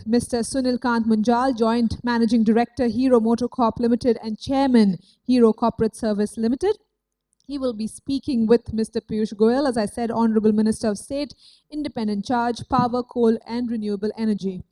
Mr. Sunil Kant Munjal, Joint Managing Director, Hero MotoCorp Limited and Chairman, Hero Corporate Service Limited. He will be speaking with Mr. Piyush Goyal, as I said, Honorable Minister of State, Independent Charge, Power, Coal and Renewable Energy.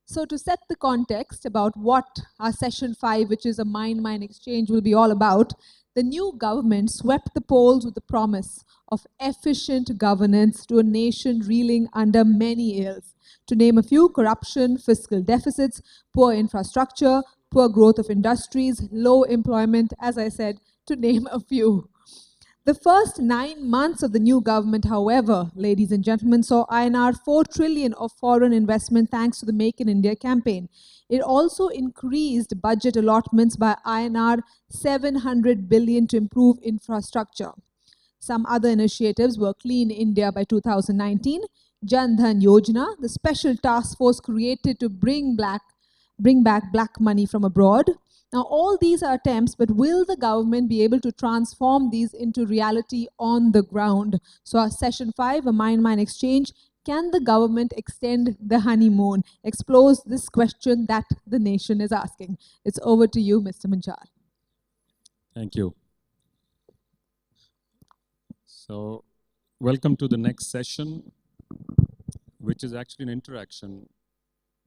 So to set the context about what our Session 5, which is a Mindmine exchange, will be all about, the new government swept the polls with the promise of efficient governance to a nation reeling under many ills. To name a few: corruption, fiscal deficits, poor infrastructure, poor growth of industries, low employment, as I said, to name a few. The first 9 months of the new government, however, ladies and gentlemen, saw INR 4 trillion of foreign investment thanks to the Make in India campaign. It also increased budget allotments by INR 700 billion to improve infrastructure. Some other initiatives were Clean India by 2019, Jan Dhan Yojana, the special task force created to bring back black money from abroad. Now, all these are attempts, but will the government be able to transform these into reality on the ground? So our Session 5, a Mindmine exchange, can the government extend the honeymoon? Explores this question that the nation is asking. It's over to you, Mr. Munjal. Thank you. So, welcome to the next session, which is actually an interaction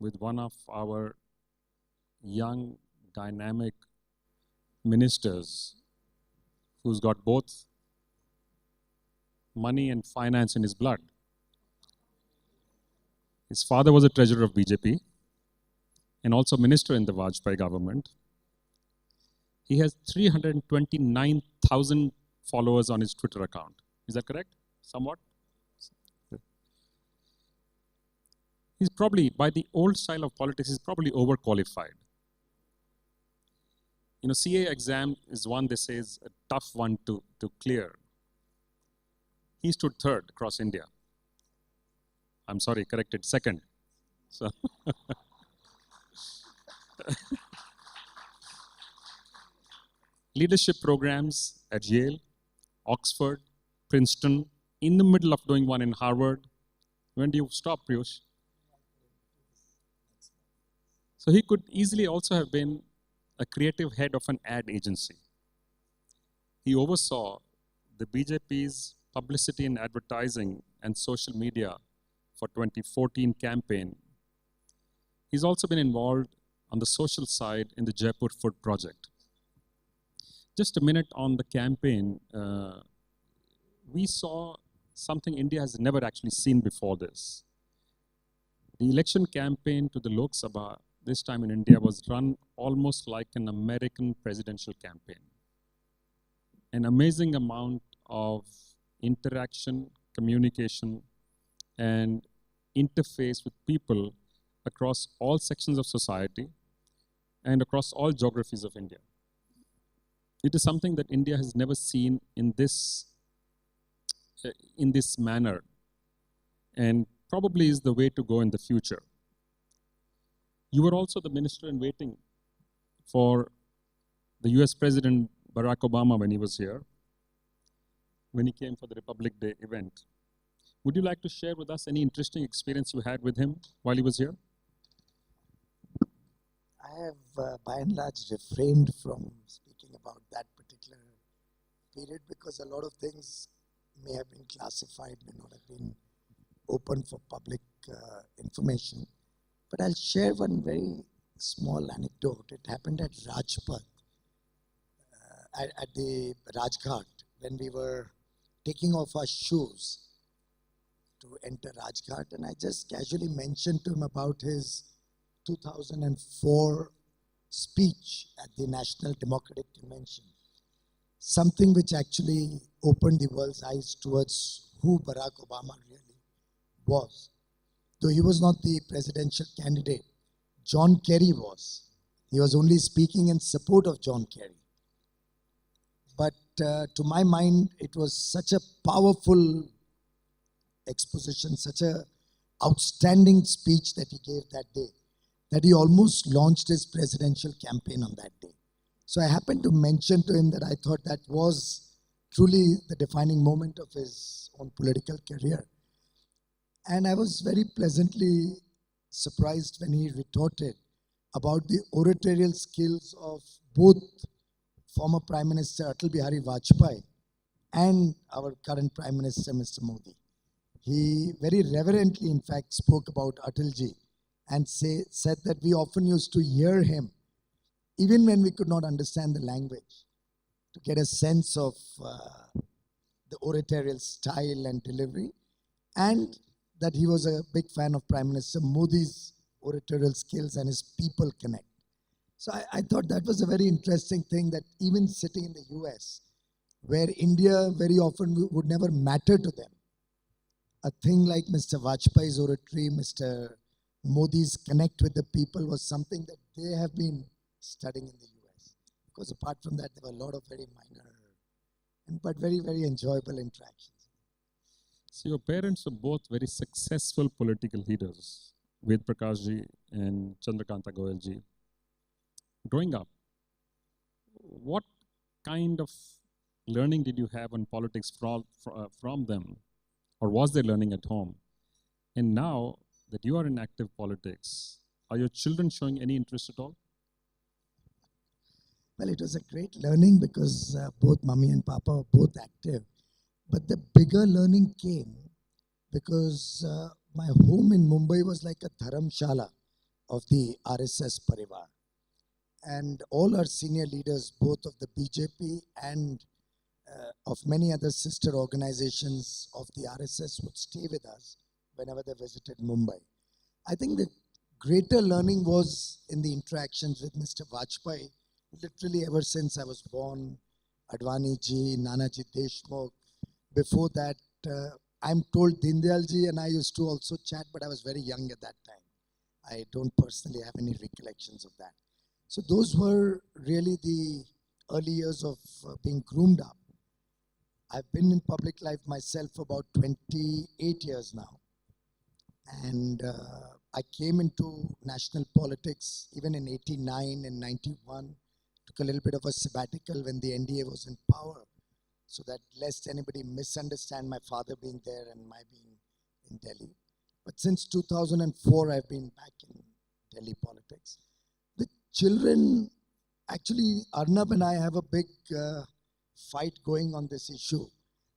with one of our young, dynamic ministers who's got both money and finance in his blood. His father was a treasurer of BJP and also minister in the Vajpayee government. He has 329,000 followers on his Twitter account. Is that correct? Somewhat? He's probably, by the old style of politics, he's probably overqualified. You know, CA exam is one, they say, is a tough one to clear. He stood third across India. I'm sorry, corrected, second. So leadership programs at Yale, Oxford, Princeton, in the middle of doing one in Harvard. When do you stop, Piyush? So he could easily also have been a creative head of an ad agency. He oversaw the BJP's publicity and advertising and social media for 2014 campaign. He's also been involved on the social side in the Jaipur Food Project. Just a minute on the campaign. We saw something India has never actually seen before this. The election campaign to the Lok Sabha this time in India was run almost like an American presidential campaign. An amazing amount of interaction, communication, and interface with people across all sections of society and across all geographies of India. It is something that India has never seen in this manner, and probably is the way to go in the future. You were also the minister in waiting for the US President Barack Obama when he was here, when he came for the Republic Day event. Would you like to share with us any interesting experience you had with him while he was here? I have, by and large, refrained from speaking about that particular period because a lot of things may have been classified, may not have been open for public information. But I'll share one very small anecdote. It happened at Rajpath, at the Rajghat, when we were taking off our shoes to enter Rajghat. And I just casually mentioned to him about his 2004 speech at the National Democratic Convention. Something which actually opened the world's eyes towards who Barack Obama really was. Though he was not the presidential candidate, John Kerry was. He was only speaking in support of John Kerry. But to my mind, it was such a powerful exposition, such an outstanding speech that he gave that day, that he almost launched his presidential campaign on that day. So I happened to mention to him that I thought that was truly the defining moment of his own political career. And I was very pleasantly surprised when he retorted about the oratorial skills of both former Prime Minister Atal Bihari Vajpayee and our current Prime Minister, Mr. Modi. He very reverently, in fact, spoke about Atalji and said that we often used to hear him, even when we could not understand the language, to get a sense of the oratorial style and delivery, and that he was a big fan of Prime Minister Modi's oratorial skills and his people connect. So I thought that was a very interesting thing, that even sitting in the US, where India very often would never matter to them, a thing like Mr. Vajpayee's oratory, Mr. Modi's connect with the people was something that they have been studying in the US. Because apart from that, there were a lot of very minor, but very, very enjoyable interactions. So your parents were both very successful political leaders, Ved Prakash ji and Chandrakanta Goyal ji. Growing up, what kind of learning did you have on politics from them? Or was there learning at home? And now that you are in active politics, are your children showing any interest at all? Well, it was a great learning because both Mummy and Papa were both active. But the bigger learning came because my home in Mumbai was like a dharamshala of the RSS Parivar. And all our senior leaders, both of the BJP and of many other sister organizations of the RSS, would stay with us whenever they visited Mumbai. I think the greater learning was in the interactions with Mr. Vajpayee, literally ever since I was born, Advani ji, Nanaji Deshmukh. Before that, I'm told Dindayal ji and I used to also chat, but I was very young at that time. I don't personally have any recollections of that. So those were really the early years of being groomed up. I've been in public life myself for about 28 years now. And I came into national politics even in 89 and 91. Took a little bit of a sabbatical when the NDA was in power, so that lest anybody misunderstand my father being there and my being in Delhi. But since 2004, I've been back in Delhi politics. The children, actually, Arnab and I have a big fight going on this issue.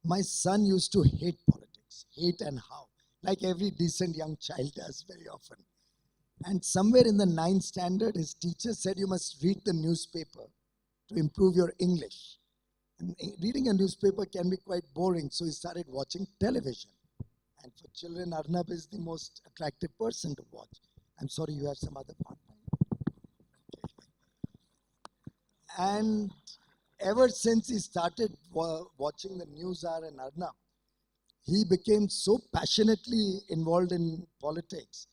My son used to hate politics, hate and how, like every decent young child does very often. And somewhere in the 9th standard, his teacher said you must read the newspaper to improve your English. And reading a newspaper can be quite boring, so he started watching television. And for children, Arnab is the most attractive person to watch. I'm sorry, you have some other partner. Okay. And ever since he started watching the News Hour and Arnab, he became so passionately involved in politics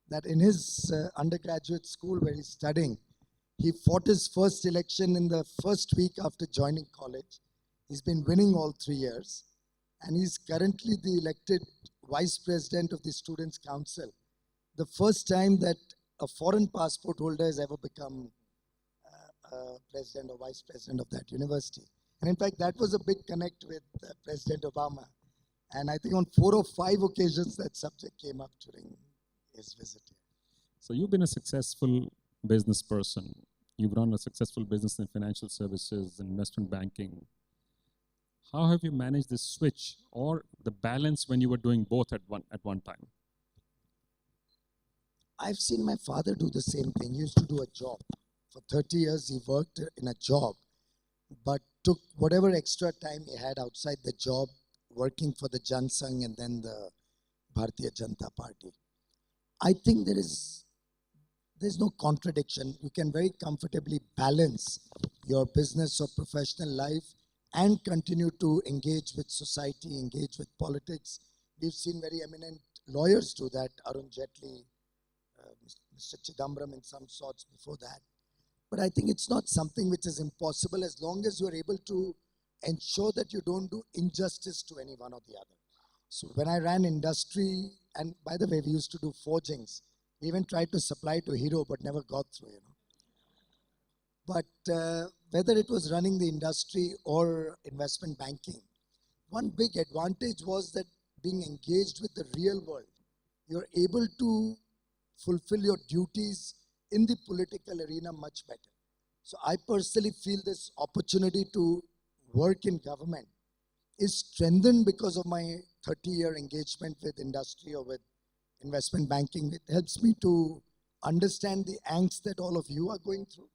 that in his undergraduate school where he's studying, he fought his first election in the first week after joining college. He's been winning all 3 years, and he's currently the elected vice president of the Students' Council. The first time that a foreign passport holder has ever become president or vice president of that university. And in fact, that was a big connect with President Obama. And I think on 4 or 5 occasions that subject came up during his visit here. So you've been a successful business person. You've run a successful business in financial services, investment banking. How have you managed this switch or the balance when you were doing both at one time? I've seen my father do the same thing. He used to do a job. For 30 years, he worked in a job, but took whatever extra time he had outside the job, working for the Jan Sangh and then the Bharatiya Janata Party. I think there's no contradiction. You can very comfortably balance your business or professional life and continue to engage with society, engage with politics. We've seen very eminent lawyers do that, Arun Jaitley, Mr. Chidambaram in some sorts before that. But I think it's not something which is impossible as long as you're able to ensure that you don't do injustice to any one or the other. So when I ran industry, and by the way, we used to do forgings. We even tried to supply to Hero, but never got through, But whether it was running the industry or investment banking, one big advantage was that being engaged with the real world, you're able to fulfill your duties in the political arena much better. So I personally feel this opportunity to work in government is strengthened because of my 30-year engagement with industry or with investment banking. It helps me to understand the angst that all of you are going through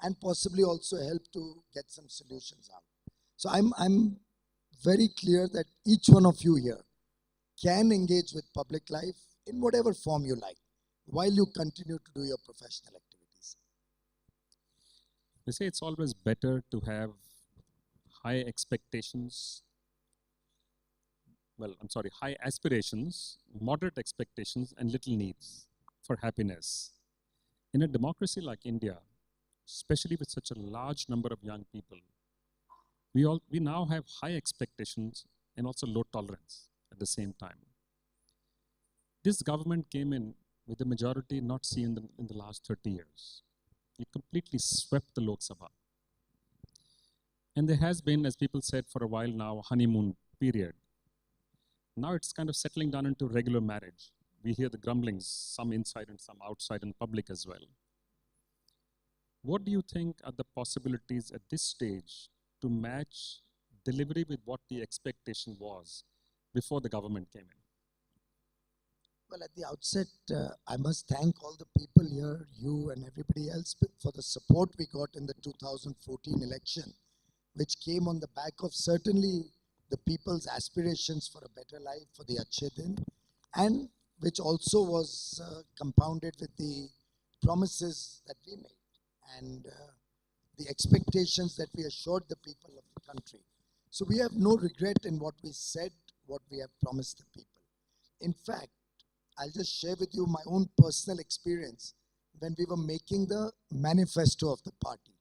and possibly also help to get some solutions out. So I'm very clear that each one of you here can engage with public life in whatever form you like while you continue to do your professional activities. They say it's always better to have high expectations, high aspirations, moderate expectations, and little needs for happiness. In a democracy like India, especially with such a large number of young people, we now have high expectations and also low tolerance at the same time. This government came in with a majority not seen in the last 30 years. It completely swept the Lok Sabha. And there has been, as people said for a while now, a honeymoon period. Now it's kind of settling down into regular marriage. We hear the grumblings, some inside and some outside in public as well. What do you think are the possibilities at this stage to match delivery with what the expectation was before the government came in? Well, at the outset, I must thank all the people here, you and everybody else, for the support we got in the 2014 election, which came on the back of certainly the people's aspirations for a better life, for the Achhe Din, and which also was compounded with the promises that we made and the expectations that we assured the people of the country. So we have no regret in what we said, what we have promised the people. In fact, I'll just share with you my own personal experience when we were making the manifesto of the party.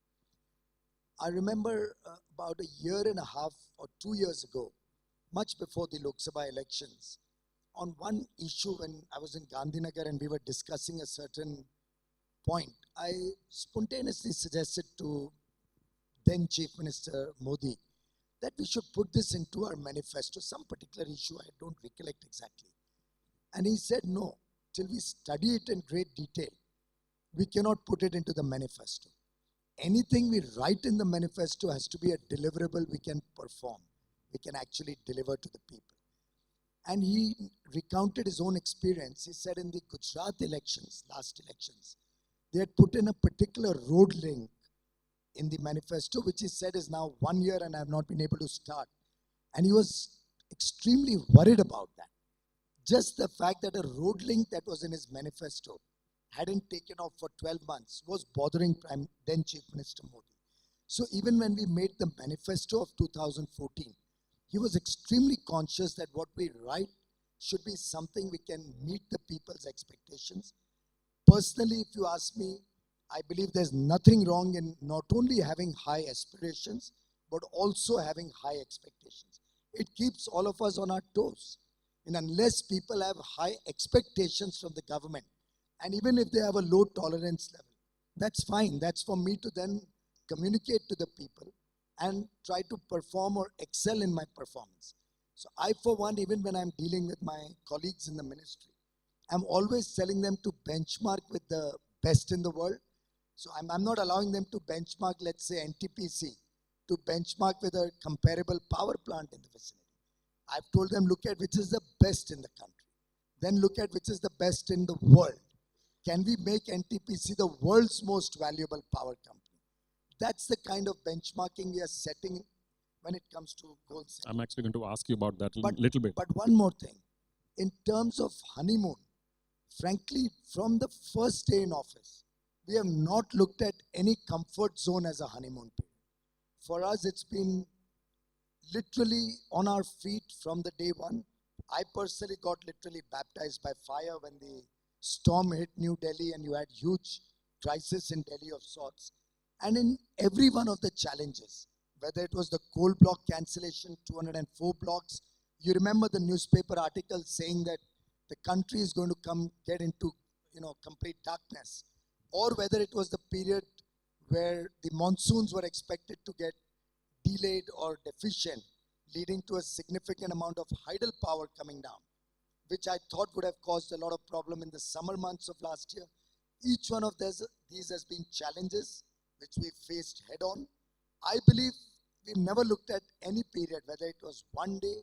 I remember about a year and a half or 2 years ago, much before the Lok Sabha elections, on one issue when I was in Gandhinagar and we were discussing a certain point, I spontaneously suggested to then Chief Minister Modi that we should put this into our manifesto, some particular issue, I don't recollect exactly. And he said, no, till we study it in great detail, we cannot put it into the manifesto. Anything we write in the manifesto has to be a deliverable we can perform. We can actually deliver to the people. And he recounted his own experience. He said in the Gujarat elections, last elections, they had put in a particular road link in the manifesto, which he said is now 1 year and I have not been able to start. And he was extremely worried about that. Just the fact that a road link that was in his manifesto hadn't taken off for 12 months was bothering then Chief Minister Modi. So even when we made the manifesto of 2014, he was extremely conscious that what we write should be something we can meet the people's expectations. Personally, if you ask me, I believe there's nothing wrong in not only having high aspirations, but also having high expectations. It keeps all of us on our toes. And unless people have high expectations from the government, and even if they have a low tolerance level, that's fine. That's for me to then communicate to the people and try to perform or excel in my performance. So I, for one, even when I'm dealing with my colleagues in the ministry, I'm always telling them to benchmark with the best in the world. So I'm not allowing them to benchmark, let's say NTPC, to benchmark with a comparable power plant in the vicinity. I've told them, look at which is the best in the country. Then look at which is the best in the world. Can we make NTPC the world's most valuable power company? That's the kind of benchmarking we are setting when it comes to goal setting. I'm actually going to ask you about that a little bit. But one more thing. In terms of honeymoon, frankly, from the first day in office, we have not looked at any comfort zone as a honeymoon period. For us, it's been literally on our feet from the day one. I personally got literally baptized by fire when the storm hit New Delhi and you had huge crisis in Delhi of sorts. And in every one of the challenges, whether it was the coal block cancellation, 204 blocks, you remember the newspaper article saying that the country is going to get into complete darkness, or whether it was the period where the monsoons were expected to get delayed or deficient, leading to a significant amount of hydel power coming down. which I thought would have caused a lot of problem in the summer months of last year. Each one of these has been challenges which we faced head on. I believe we've never looked at any period, whether it was 1 day,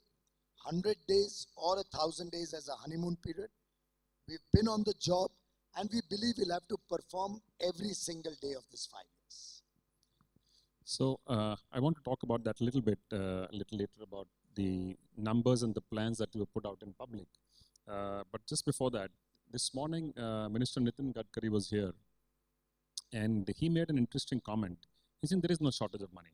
100 days, or 1,000 days as a honeymoon period. We've been on the job, and we believe we'll have to perform every single day of this 5 years. So I want to talk about that a little bit, a little later, about the numbers and the plans that you put out in public. But just before that, this morning, Minister Nitin Gadkari was here, and he made an interesting comment. He said there is no shortage of money.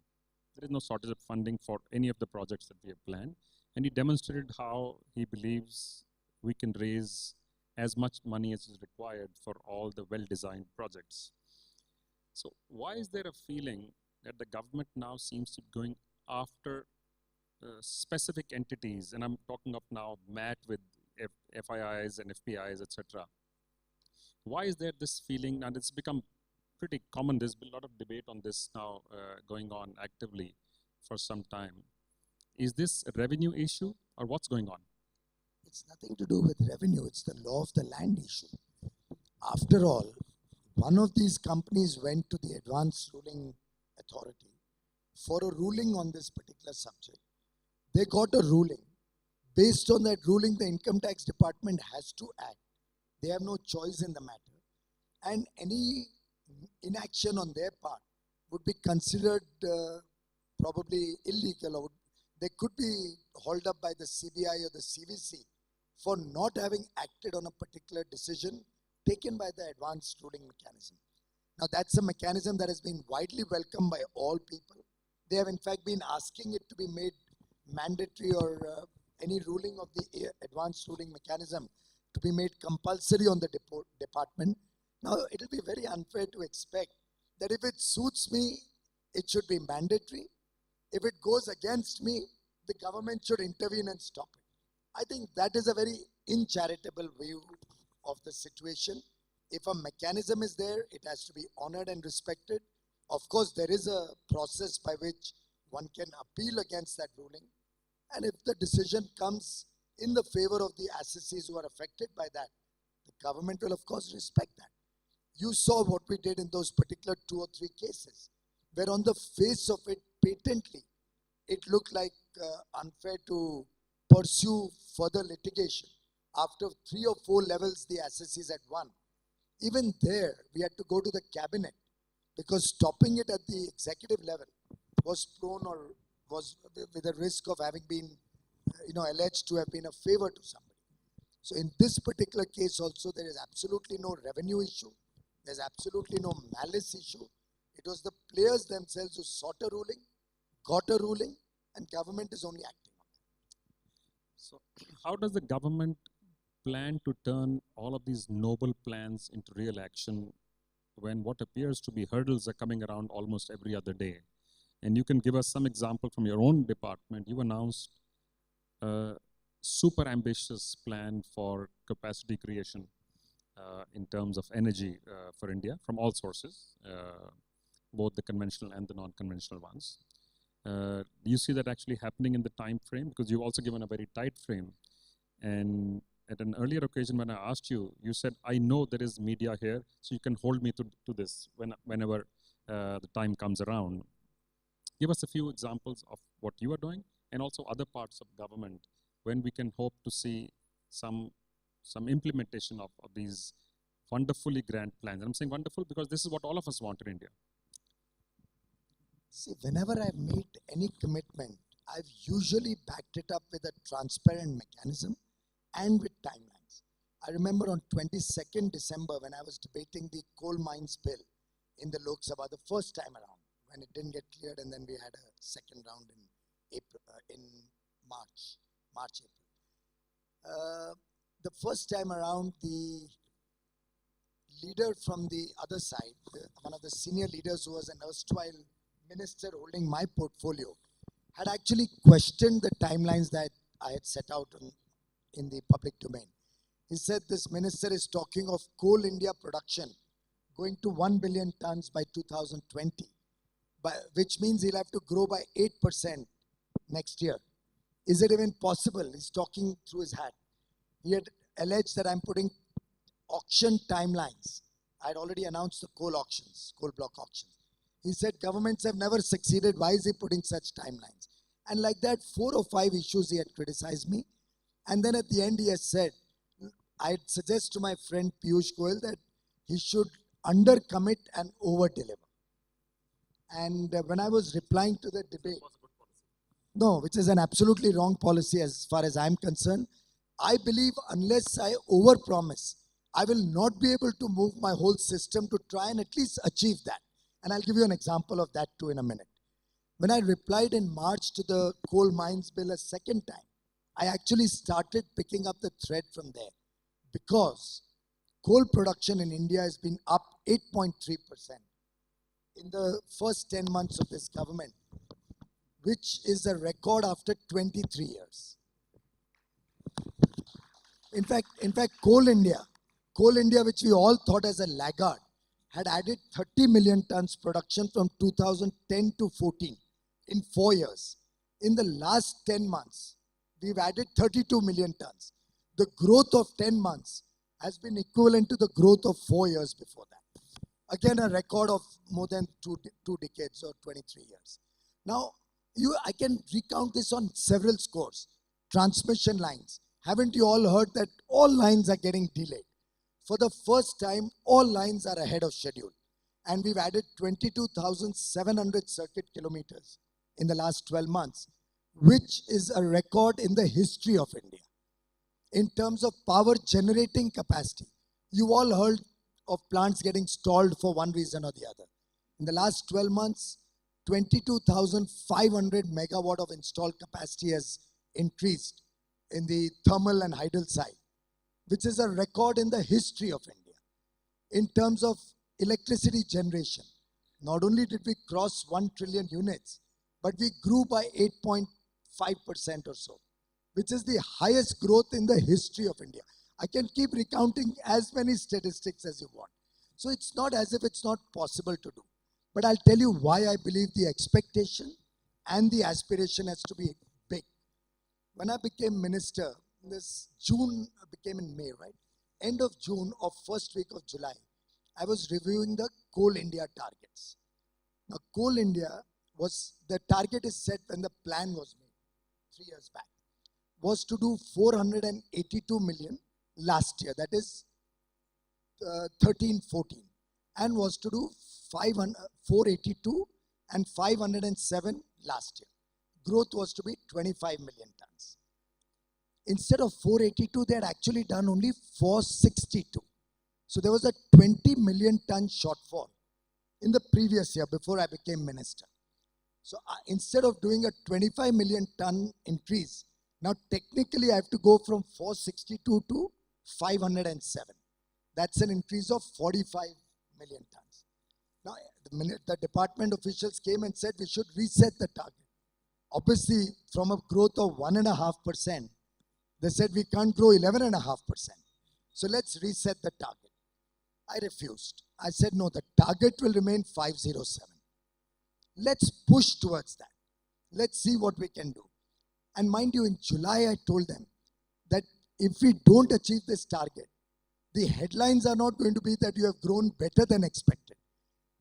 There is no shortage of funding for any of the projects that we have planned. And he demonstrated how he believes we can raise as much money as is required for all the well-designed projects. So why is there a feeling that the government now seems to be going after specific entities, and I'm talking of now MAT with FIIs and FPIs, etc. Why is there this feeling, and it's become pretty common, there's been a lot of debate on this now going on actively for some time. Is this a revenue issue, or what's going on? It's nothing to do with revenue, it's the law of the land issue. After all, one of these companies went to the Advanced Ruling Authority for a ruling on this particular subject. They got a ruling. Based on that ruling, the Income Tax Department has to act. They have no choice in the matter. And any inaction on their part would be considered probably illegal, or they could be hauled up by the CBI or the CVC for not having acted on a particular decision taken by the advanced ruling mechanism. Now, that's a mechanism that has been widely welcomed by all people. They have in fact been asking it to be made mandatory, or any ruling of the advanced ruling mechanism to be made compulsory on the department. Now, it will be very unfair to expect that if it suits me, it should be mandatory. If it goes against me, the government should intervene and stop it. I think that is a very uncharitable view of the situation. If a mechanism is there, it has to be honored and respected. Of course, there is a process by which one can appeal against that ruling. And if the decision comes in the favor of the assessees who are affected by that, the government will of course respect that. You saw what we did in those particular 2 or 3 cases, where on the face of it, patently, it looked like unfair to pursue further litigation. After 3 or 4 levels the assessees had won. Even there, we had to go to the cabinet, because stopping it at the executive level was prone, or was with a risk of having been, alleged to have been a favor to somebody. So in this particular case also, there is absolutely no revenue issue. There's absolutely no malice issue. It was the players themselves who sought a ruling, got a ruling, and government is only acting on that. So how does the government plan to turn all of these noble plans into real action when what appears to be hurdles are coming around almost every other day? And you can give us some example from your own department. You announced a super ambitious plan for capacity creation in terms of energy for India from all sources, both the conventional and the non-conventional ones. Do you see that actually happening in the time frame? Because you've also given a very tight frame. And at an earlier occasion when I asked you, you said, I know there is media here, so you can hold me to this whenever the time comes around. Give us a few examples of what you are doing, and also other parts of government, when we can hope to see some implementation of these wonderfully grand plans. And I'm saying wonderful because this is what all of us want in India. See, whenever I've made any commitment, I've usually backed it up with a transparent mechanism and with timelines. I remember on 22nd December when I was debating the coal mines bill in the Lok Sabha the first time around, when it didn't get cleared, and then we had a second round in April, in March, April. The first time around, the leader from the other side, one of the senior leaders who was an erstwhile minister holding my portfolio, had actually questioned the timelines that I had set out in the public domain. He said this minister is talking of Coal India production going to 1 billion tons by 2020, which means he'll have to grow by 8% next year. Is it even possible? He's talking through his hat. He had alleged that I'm putting auction timelines. I'd already announced the coal auctions, coal block auctions. He said governments have never succeeded. Why is he putting such timelines? And like that, 4 or 5 issues he had criticized me. And then at the end he has said, I'd suggest to my friend Piyush Goyal that he should undercommit and over-deliver. And when I was replying to the debate, no, which is an absolutely wrong policy as far as I'm concerned. I believe unless I overpromise, I will not be able to move my whole system to try and at least achieve that. And I'll give you an example of that too in a minute. When I replied in March to the coal mines bill a second time, I actually started picking up the thread from there, because coal production in India has been up 8.3% in the first 10 months of this government, which is a record after 23 years. In fact, Coal India, which we all thought as a laggard, had added 30 million tons production from 2010 to 14 in 4 years. In the last 10 months, we've added 32 million tons. The growth of 10 months has been equivalent to the growth of 4 years before that. Again, a record of more than two decades or 23 years. Now, I can recount this on several scores. Transmission lines. Haven't you all heard that all lines are getting delayed? For the first time, all lines are ahead of schedule. And we've added 22,700 circuit kilometers in the last 12 months, which is a record in the history of India. In terms of power generating capacity, you all heard of plants getting stalled for one reason or the other. In the last 12 months, 22,500 megawatt of installed capacity has increased in the thermal and hydel side, which is a record in the history of India. In terms of electricity generation, not only did we cross 1 trillion units, but we grew by 8.5% or so, which is the highest growth in the history of India. I can keep recounting as many statistics as you want. So it's not as if it's not possible to do. But I'll tell you why I believe the expectation and the aspiration has to be big. When I became minister, this June became in May, right? End of June or first week of July, I was reviewing the Coal India targets. Now, Coal India was, the target is set when the plan was made 3 years back, was to do 482 million last year, that is 13-14, and was to do 482 and 507 last year. Growth was to be 25 million tons. Instead of 482, they had actually done only 462. So there was a 20 million ton shortfall in the previous year before I became minister. So instead of doing a 25 million ton increase, now technically I have to go from 462 to 507. That's an increase of 45 million tons. Now, the department officials came and said we should reset the target. Obviously, from a growth of 1.5%, they said we can't grow 11.5%. So let's reset the target. I refused. I said, no, the target will remain 507. Let's push towards that. Let's see what we can do. And mind you, in July, I told them that if we don't achieve this target, the headlines are not going to be that you have grown better than expected.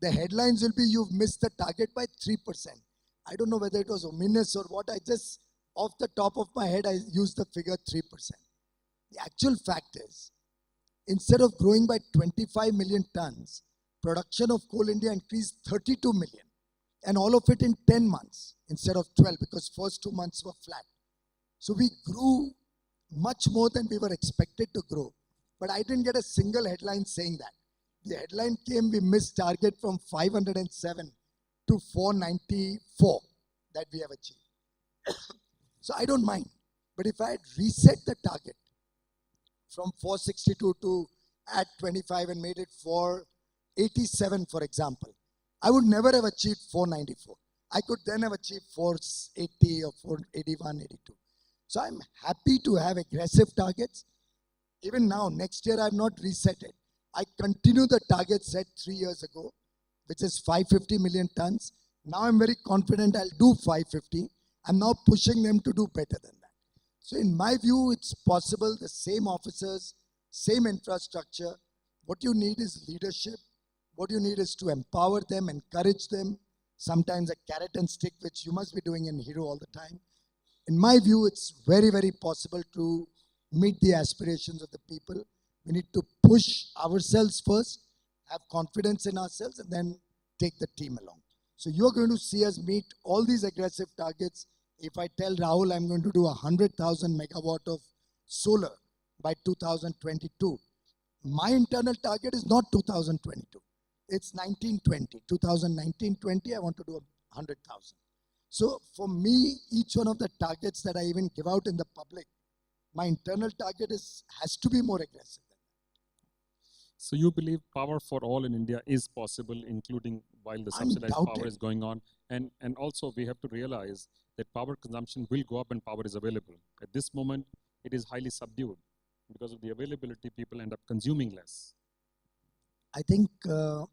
The headlines will be you've missed the target by 3%. I don't know whether it was ominous or what. I just, off the top of my head, I used the figure 3%. The actual fact is, instead of growing by 25 million tons, production of Coal India increased 32 million. And all of it in 10 months instead of 12, because first 2 months were flat. So we grew much more than we were expected to grow. But I didn't get a single headline saying that. The headline came, we missed target from 507 to 494 that we have achieved. So I don't mind. But if I had reset the target from 462 to add 25 and made it 487, for example, I would never have achieved 494. I could then have achieved 480 or 481, 82. So I'm happy to have aggressive targets. Even now, next year, I have not reset it. I continue the target set 3 years ago, which is 550 million tons. Now I'm very confident I'll do 550. I'm now pushing them to do better than that. So in my view, it's possible, the same officers, same infrastructure. What you need is leadership. What you need is to empower them, encourage them, sometimes a carrot and stick, which you must be doing in Hero all the time. In my view, it's very, very possible to meet the aspirations of the people. We need to push ourselves first, have confidence in ourselves, and then take the team along. So you're going to see us meet all these aggressive targets. If I tell Rahul I'm going to do 100,000 megawatt of solar by 2022, my internal target is not 2022. It's 1920. 2019-20, I want to do 100,000. So for me, each one of the targets that I even give out in the public, my internal target has to be more aggressive. So you believe power for all in India is possible, including while the subsidized power is going on? And also we have to realize that power consumption will go up when power is available. At this moment, it is highly subdued. Because of the availability, people end up consuming less. I think the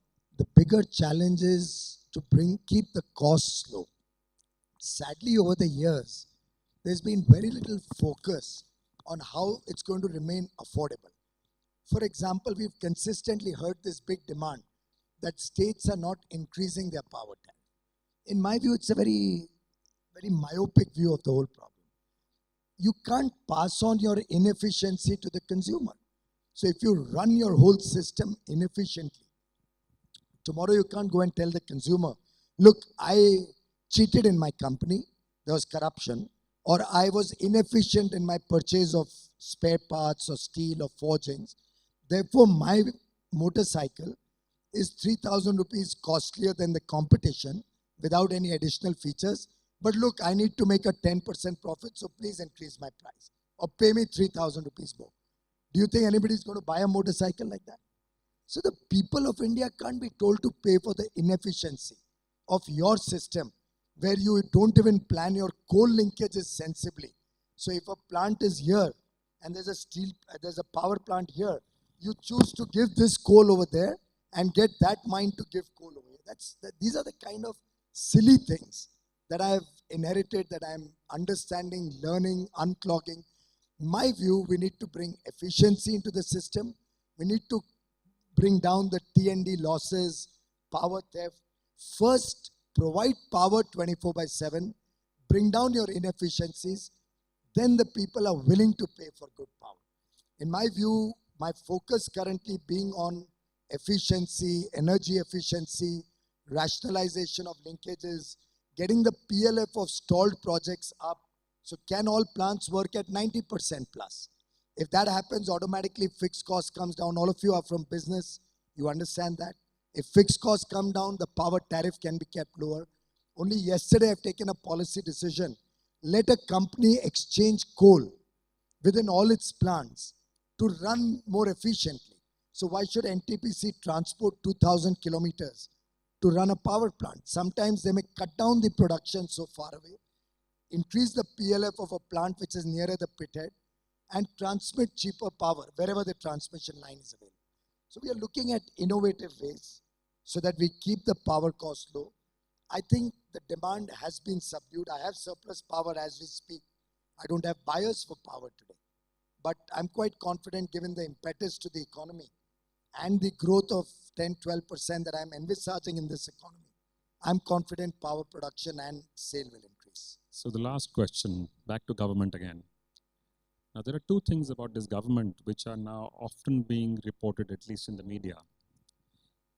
bigger challenge is to keep the costs low. Sadly, over the years, there's been very little focus on how it's going to remain affordable. For example, we've consistently heard this big demand that states are not increasing their power tariff. In my view, it's a very, very myopic view of the whole problem. You can't pass on your inefficiency to the consumer. So if you run your whole system inefficiently, tomorrow you can't go and tell the consumer, look, I cheated in my company, there was corruption, or I was inefficient in my purchase of spare parts or steel or forgings. Therefore, my motorcycle is 3,000 rupees costlier than the competition without any additional features. But look, I need to make a 10% profit, so please increase my price or pay me 3,000 rupees more. Do you think anybody is going to buy a motorcycle like that? So the people of India can't be told to pay for the inefficiency of your system where you don't even plan your coal linkages sensibly. So if a plant is here and there's a power plant here, you choose to give this coal over there and get that mine to give coal over here. These are the kind of silly things that I have inherited, that I am understanding, learning, unclogging. In my view, we need to bring efficiency into the system. We need to bring down the T&D losses, power theft. First, provide power 24/7, bring down your inefficiencies, then the people are willing to pay for good power. In my view, my focus currently being on efficiency, energy efficiency, rationalization of linkages, getting the PLF of stalled projects up. So can all plants work at 90% plus? If that happens, automatically fixed cost comes down. All of you are from business, you understand that. If fixed costs come down, the power tariff can be kept lower. Only yesterday I've taken a policy decision. Let a company exchange coal within all its plants to run more efficiently. So why should NTPC transport 2,000 kilometers to run a power plant? Sometimes they may cut down the production so far away, increase the PLF of a plant which is nearer the pithead, and transmit cheaper power wherever the transmission line is available. So we are looking at innovative ways so that we keep the power cost low. I think the demand has been subdued. I have surplus power as we speak. I don't have buyers for power today. But I'm quite confident, given the impetus to the economy and the growth of 10-12% that I'm envisaging in this economy, I'm confident power production and sale will increase. So the last question, back to government again. Now, there are two things about this government which are now often being reported, at least in the media.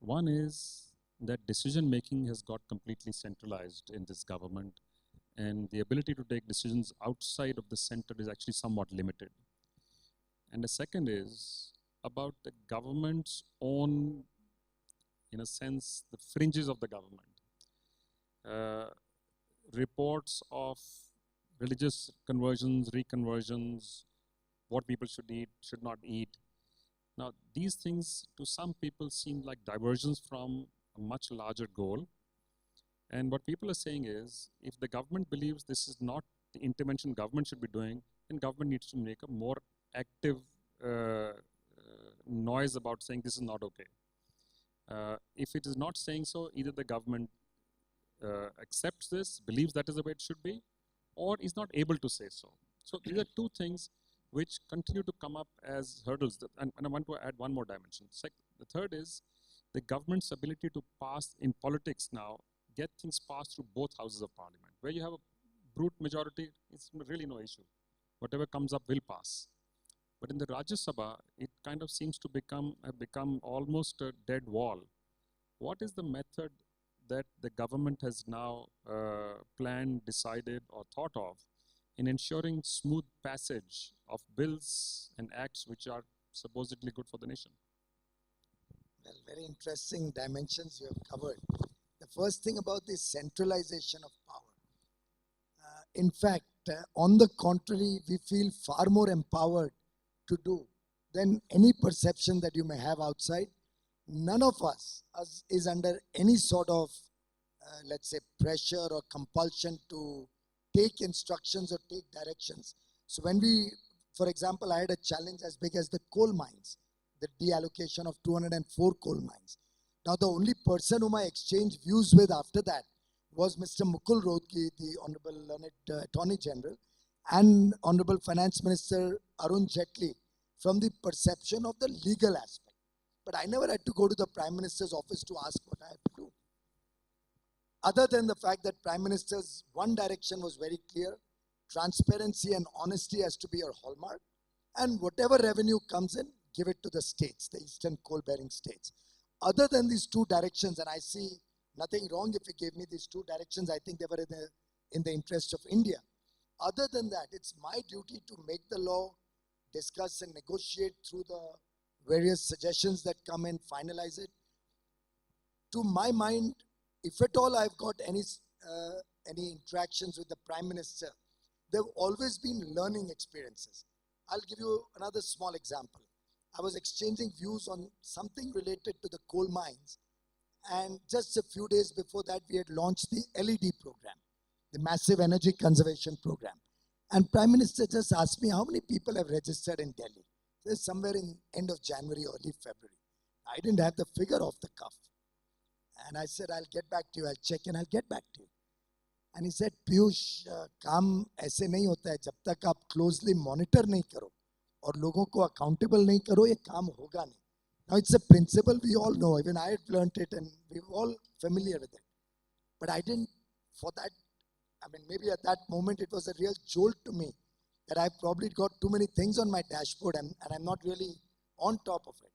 One is that decision-making has got completely centralized in this government, and the ability to take decisions outside of the center is actually somewhat limited. And the second is about the government's own, in a sense, the fringes of the government. Reports of religious conversions, reconversions, what people should eat, should not eat. Now, these things to some people seem like diversions from a much larger goal. And what people are saying is, if the government believes this is not the intervention government should be doing, then government needs to make a more active noise about saying this is not okay. If it is not saying so, either the government accepts this, believes that is the way it should be, or is not able to say so. So these are two things which continue to come up as hurdles. And I want to add one more dimension. The third is the government's ability to pass in politics now, get things passed through both houses of parliament. Where you have a brute majority, it's really no issue. Whatever comes up will pass. But in the Rajya Sabha, it kind of seems to have become almost a dead wall. What is the method that the government has now planned, decided, or thought of in ensuring smooth passage of bills and acts which are supposedly good for the nation? Well, very interesting dimensions you have covered. The first thing about the centralization of power. In fact, on the contrary, we feel far more empowered to do than any perception that you may have outside. None of us is under any sort of, let's say, pressure or compulsion to take instructions or take directions. So when we, for example, I had a challenge as big as the coal mines, the deallocation of 204 coal mines. Now, the only person whom I exchanged views with after that was Mr. Mukul Rohtgi, the Honorable Learned Attorney General, and Honorable Finance Minister Arun Jaitley, from the perception of the legal aspect. But I never had to go to the Prime Minister's office to ask what I have to do. Other than the fact that Prime Minister's one direction was very clear, transparency and honesty has to be your hallmark, and whatever revenue comes in, give it to the states, the eastern coal-bearing states. Other than these two directions, and I see nothing wrong if he gave me these two directions, I think they were in the interest of India. Other than that, it's my duty to make the law, discuss and negotiate through the various suggestions that come and finalize it. To my mind, if at all I've got any interactions with the Prime Minister, there have always been learning experiences. I'll give you another small example. I was exchanging views on something related to the coal mines, and just a few days before that, we had launched the LED program, the Massive Energy Conservation Program. And Prime Minister just asked me how many people have registered in Delhi. There's somewhere in end of January, early February. I didn't have the figure off the cuff. And I said, I'll get back to you, I'll check and I'll get back to you. And he said, Piyush, काम ऐसे नहीं होता है जब तक आप closely monitor नहीं करो और लोगों को accountable नहीं करो, ये काम होगा नहीं. Now it's a principle we all know, even I had learned it and we're all familiar with it. But I didn't, for that, I mean, maybe at that moment it was a real jolt to me that I've probably got too many things on my dashboard and I'm not really on top of it.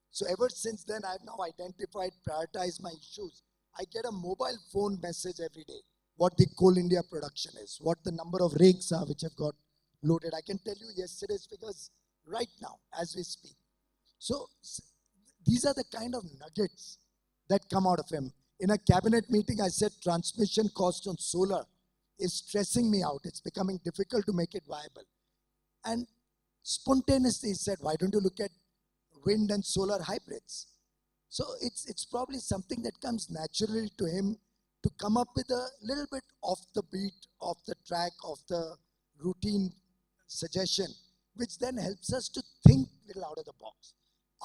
So ever since then, I've now identified, prioritized my issues. I get a mobile phone message every day, what the Coal India production is, what the number of rakes are which have got loaded. I can tell you yesterday's figures right now as we speak. So these are the kind of nuggets that come out of him. In a cabinet meeting, I said transmission cost on solar is stressing me out. It's becoming difficult to make it viable. And spontaneously he said, why don't you look at wind and solar hybrids? So it's probably something that comes naturally to him to come up with a little bit off the beat, off the track, of the routine suggestion, which then helps us to think a little out of the box.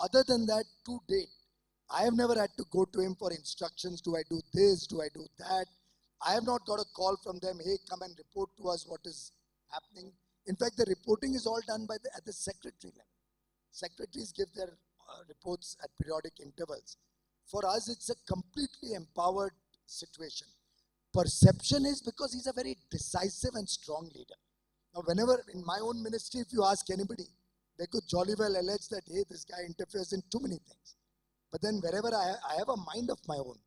Other than that, to date, I have never had to go to him for instructions. Do I do this? Do I do that? I have not got a call from them, hey, come and report to us what is happening. In fact, the reporting is all done at the secretary level. Secretaries give their reports at periodic intervals. For us, it's a completely empowered situation. Perception is because he's a very decisive and strong leader. Now, whenever in my own ministry, if you ask anybody, they could jolly well allege that, hey, this guy interferes in too many things. But then wherever I have a mind of my own,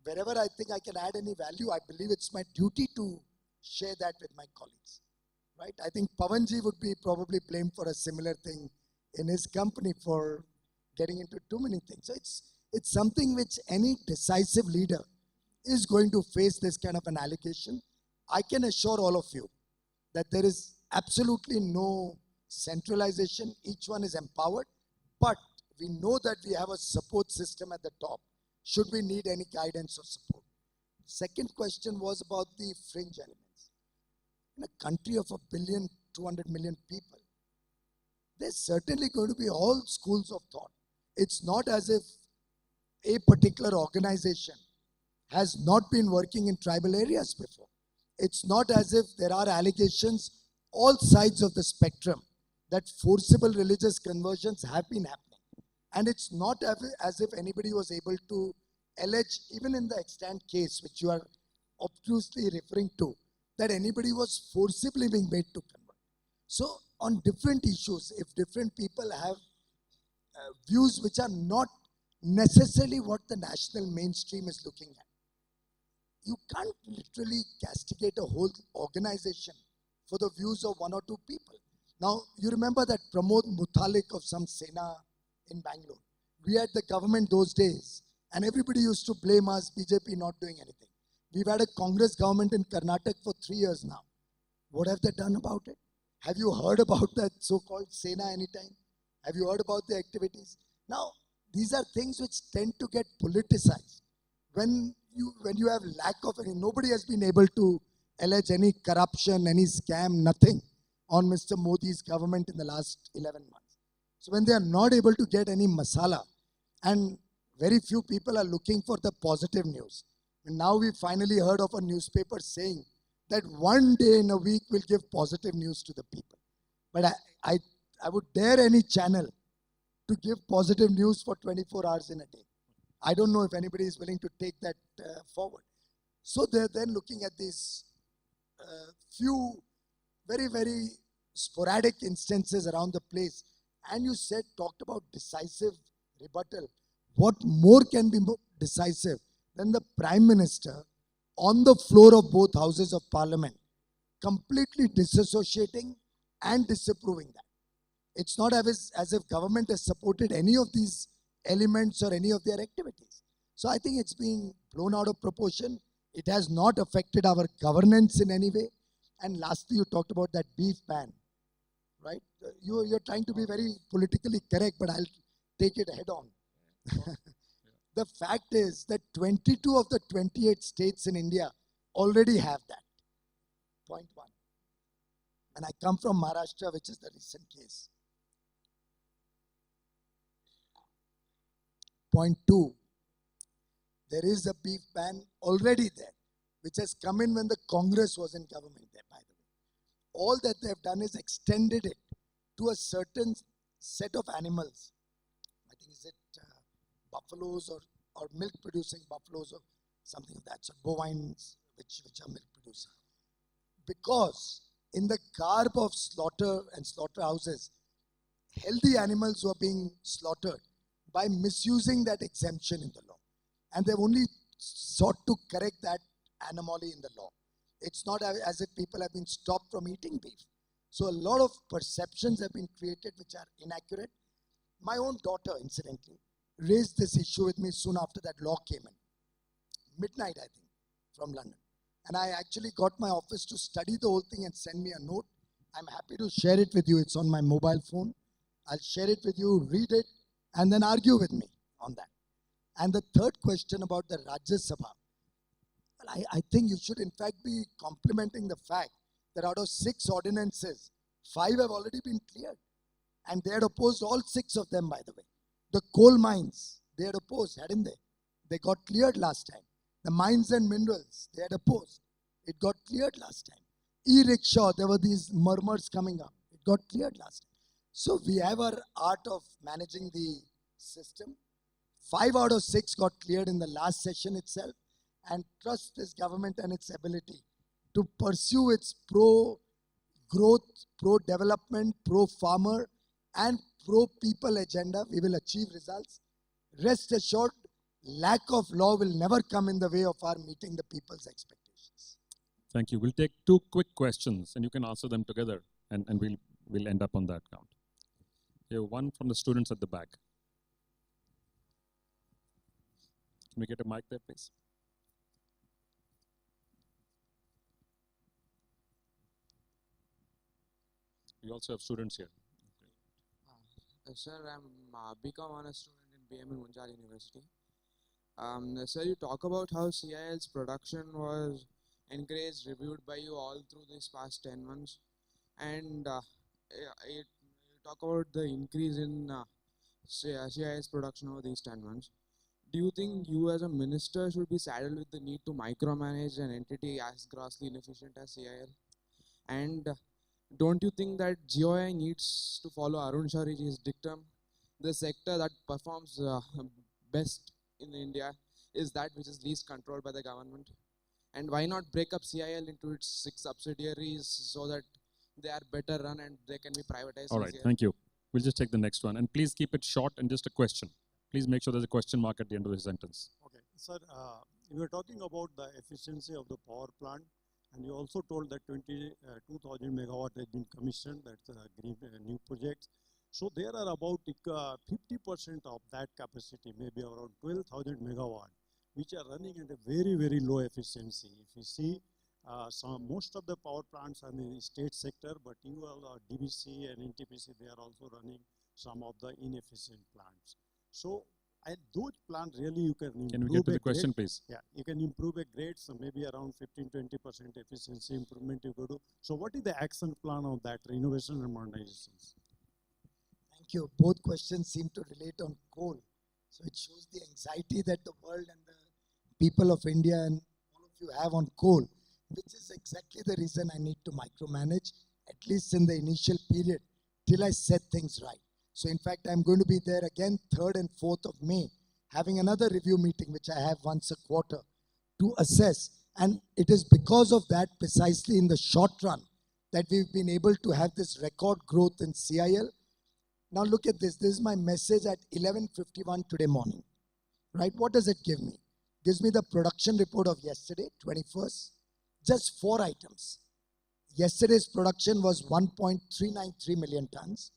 wherever I think I can add any value, I believe it's my duty to share that with my colleagues, right? I think Pavanji would be probably blamed for a similar thing in his company for getting into too many things. So it's something which any decisive leader is going to face this kind of an allegation. I can assure all of you that there is absolutely no centralization. Each one is empowered, but we know that we have a support system at the top should we need any guidance or support. Second question was about the fringe elements. In a country of 1,200,000,000 people, there's certainly going to be all schools of thought. It's not as if a particular organization has not been working in tribal areas before. It's not as if there are allegations all sides of the spectrum that forcible religious conversions have been happening. And it's not as if anybody was able to allege, even in the extant case which you are obtusely referring to, that anybody was forcibly being made to convert. So on different issues, if different people have views which are not necessarily what the national mainstream is looking at, you can't literally castigate a whole organization for the views of one or two people. Now, you remember that Pramod Muthalik of some Sena in Bangalore. We had the government those days, and everybody used to blame us, BJP not doing anything. We've had a Congress government in Karnataka for 3 years now. What have they done about it? Have you heard about that so-called Sena anytime? Have you heard about the activities? Now, these are things which tend to get politicized. When you have lack of any, nobody has been able to allege any corruption, any scam, nothing on Mr. Modi's government in the last 11 months. So when they are not able to get any masala, and very few people are looking for the positive news. And now we finally heard of a newspaper saying that one day in a week we'll give positive news to the people. But I would dare any channel to give positive news for 24 hours in a day. I don't know if anybody is willing to take that forward. So they're then looking at these few very, very sporadic instances around the place. And you talked about decisive rebuttal. What more can be more decisive than the Prime Minister on the floor of both houses of Parliament completely disassociating and disapproving that? It's not as if government has supported any of these elements or any of their activities. So I think it's being blown out of proportion. It has not affected our governance in any way. And lastly, you talked about that beef ban, right? You're trying to be very politically correct, but I'll take it head on. The fact is that 22 of the 28 states in India already have that. Point one. And I come from Maharashtra, which is the recent case. Point two, there is a beef ban already there, which has come in when the Congress was in government there, by the way. All that they have done is extended it to a certain set of animals. I think is it buffaloes or milk-producing buffaloes or something of that. So bovines, which are milk-producing. Because in the garb of slaughter and slaughterhouses, healthy animals were being slaughtered by misusing that exemption in the law. And they've only sought to correct that anomaly in the law. It's not as if people have been stopped from eating beef. So a lot of perceptions have been created which are inaccurate. My own daughter, incidentally, raised this issue with me soon after that law came in. Midnight, I think, from London. And I actually got my office to study the whole thing and send me a note. I'm happy to share it with you. It's on my mobile phone. I'll share it with you, read it, and then argue with me on that. And the third question about the Rajya Sabha, well, I think you should in fact be complimenting the fact that out of 6 ordinances, 5 have already been cleared. And they had opposed all 6 of them, by the way. The coal mines, they had opposed, hadn't they? They got cleared last time. The mines and minerals, they had opposed. It got cleared last time. E-rickshaw, there were these murmurs coming up. It got cleared last time. So we have our art of managing the system. 5 out of 6 got cleared in the last session itself. And trust this government and its ability to pursue its pro-growth, pro-development, pro-farmer, and pro-people agenda. We will achieve results. Rest assured, lack of law will never come in the way of our meeting the people's expectations. Thank you. We'll take 2 quick questions and you can answer them together and we'll end up on that count. Here, one from the students at the back. Can we get a mic there, please? We also have students here. Sir, I'm a BCom honors student in BM in Munjal University. Sir, you talk about how CIL's production was encouraged, reviewed by you all through these past 10 months. And you talk about the increase in CIL's production over these 10 months. Do you think you as a minister should be saddled with the need to micromanage an entity as grossly inefficient as CIL? And don't you think that GOI needs to follow Arun Shariji's dictum? The sector that performs best in India is that which is least controlled by the government. And why not break up CIL into its 6 subsidiaries so that they are better run and they can be privatized? All right, easier? thank you. We'll just take the next one. And please keep it short and just a question. Please make sure there's a question mark at the end of the sentence. Okay, sir, you were talking about the efficiency of the power plant, and you also told that 2,000 megawatt has been commissioned, that's green new projects. So there are about 50% of that capacity, maybe around 12,000 megawatt, which are running at a very, very low efficiency. If you see, most of the power plants are in the state sector, but you all, DBC and NTPC, they are also running some of the inefficient plants. So at those plants, really you can improve. Can we get to the question, please? Yeah, you can improve a grade, so maybe around 15-20% efficiency improvement you could do. So what is the action plan of that renovation and modernizations? Thank you. Both questions seem to relate on coal. So it shows the anxiety that the world and the people of India and all of you have on coal, which is exactly the reason I need to micromanage, at least in the initial period, till I set things right. So in fact, I'm going to be there again 3rd and 4th of May, having another review meeting, which I have once a quarter, to assess. And it is because of that, precisely in the short run, that we've been able to have this record growth in CIL. Now look at this. This is my message at 11:51 today morning. Right? What does it give me? Gives me the production report of yesterday, 21st. Just 4 items. Yesterday's production was 1.393 million tons.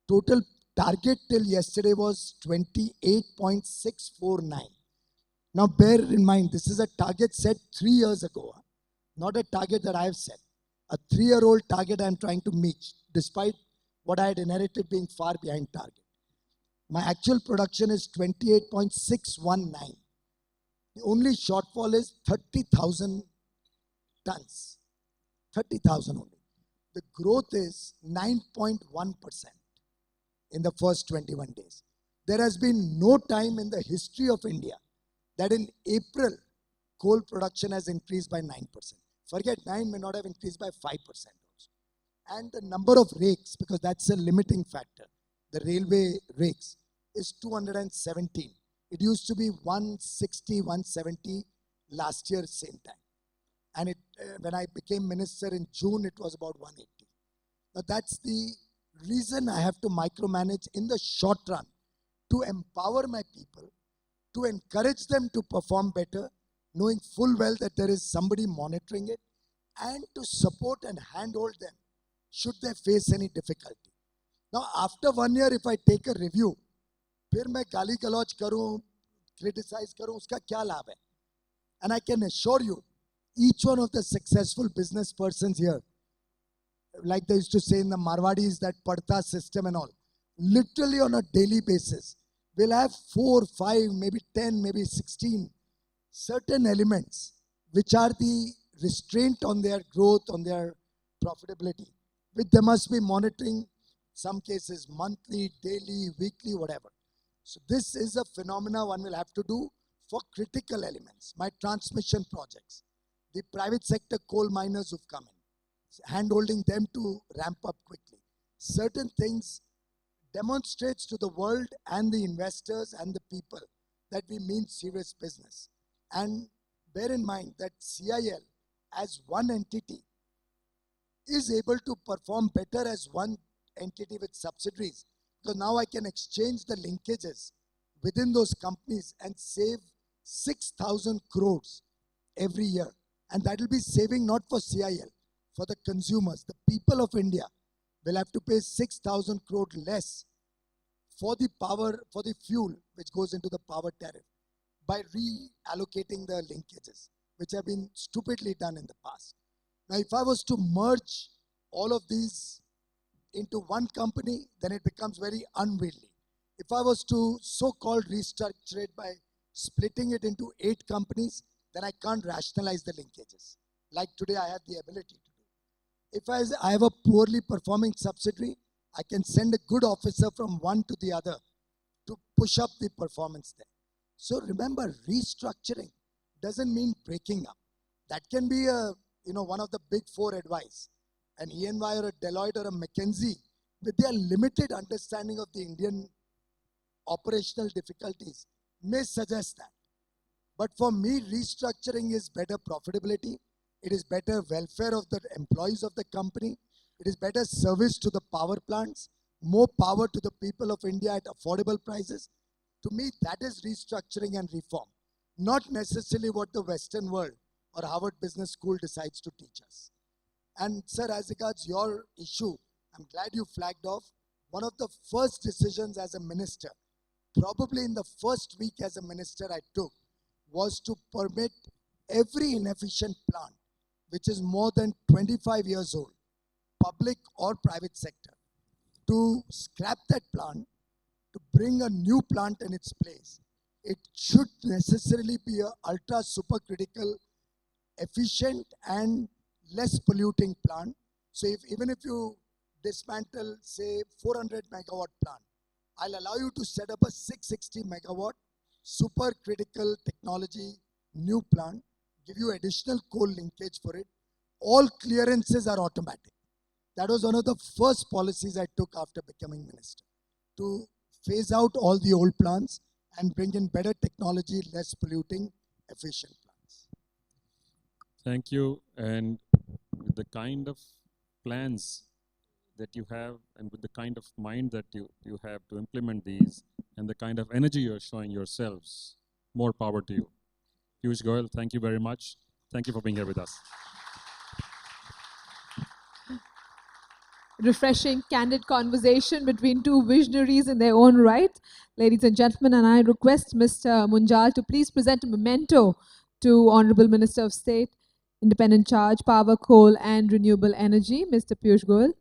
Total target till yesterday was 28.649. Now bear in mind, this is a target set 3 years ago, not a target that I have set. A 3-year-old target I'm trying to meet, despite what I had inherited being far behind target. My actual production is 28.619. The only shortfall is 30,000 tons. 30,000 only. The growth is 9.1% in the first 21 days. There has been no time in the history of India that in April, coal production has increased by 9%. Forget 9 may not have increased by 5% also. And the number of rakes, because that's a limiting factor, the railway rakes, is 217. It used to be 160, 170 last year, same time. And it, when I became minister in June, it was about 180. Now that's the reason I have to micromanage in the short run, to empower my people, to encourage them to perform better, knowing full well that there is somebody monitoring it, and to support and handhold them should they face any difficulty. Now after 1 year, if I take a review, फिर मैं गाली गलौज करूं, criticize करूं, उसका क्या लाभ है? And I can assure you, each one of the successful business persons here, like they used to say in the Marwadis, that padta system and all, literally on a daily basis, we'll have 4, 5, maybe 10, maybe 16 certain elements which are the restraint on their growth, on their profitability, which they must be monitoring, some cases monthly, daily, weekly, whatever. So this is a phenomena one will have to do for critical elements. My transmission projects, the private sector coal miners who've come in, hand-holding them to ramp up quickly. Certain things demonstrates to the world and the investors and the people that we mean serious business. And bear in mind that CIL as one entity is able to perform better as one entity with subsidiaries. So now I can exchange the linkages within those companies and save 6,000 crores every year. And that will be saving not for CIL, for the consumers. The people of India will have to pay 6,000 crore less for the power, for the fuel which goes into the power tariff by reallocating the linkages, which have been stupidly done in the past. Now, if I was to merge all of these into one company, then it becomes very unwieldy. If I was to so-called restructure it by splitting it into 8 companies, then I can't rationalize the linkages, like today I have the ability to do. If I have a poorly performing subsidiary, I can send a good officer from one to the other to push up the performance there. So remember, restructuring doesn't mean breaking up. That can be a, one of the big 4 advice. an E&Y or a Deloitte or a McKinsey, with their limited understanding of the Indian operational difficulties, may suggest that. But for me, restructuring is better profitability. It is better welfare of the employees of the company. It is better service to the power plants, more power to the people of India at affordable prices. To me, that is restructuring and reform, not necessarily what the Western world or Harvard Business School decides to teach us. And sir, as regards your issue, I'm glad you flagged off. One of the first decisions as a minister, probably in the first week as a minister I took, was to permit every inefficient plant, which is more than 25 years old, public or private sector, to scrap that plant, to bring a new plant in its place. It should necessarily be an ultra supercritical, efficient and less polluting plant. So even if you dismantle, say, 400 megawatt plant, I'll allow you to set up a 660 megawatt supercritical technology new plant, give you additional coal linkage for it. All clearances are automatic. That was one of the first policies I took after becoming minister, to phase out all the old plants and bring in better technology, less polluting, efficient plants. Thank you. And with the kind of plans that you have and with the kind of mind that you have to implement these and the kind of energy you're showing yourselves, more power to you. Piyush Goyal, thank you very much. Thank you for being here with us. Refreshing, candid conversation between two visionaries in their own right. Ladies and gentlemen, and I request Mr. Munjal to please present a memento to Honorable Minister of State, Independent Charge, Power, Coal and Renewable Energy, Mr. Piyush Goyal.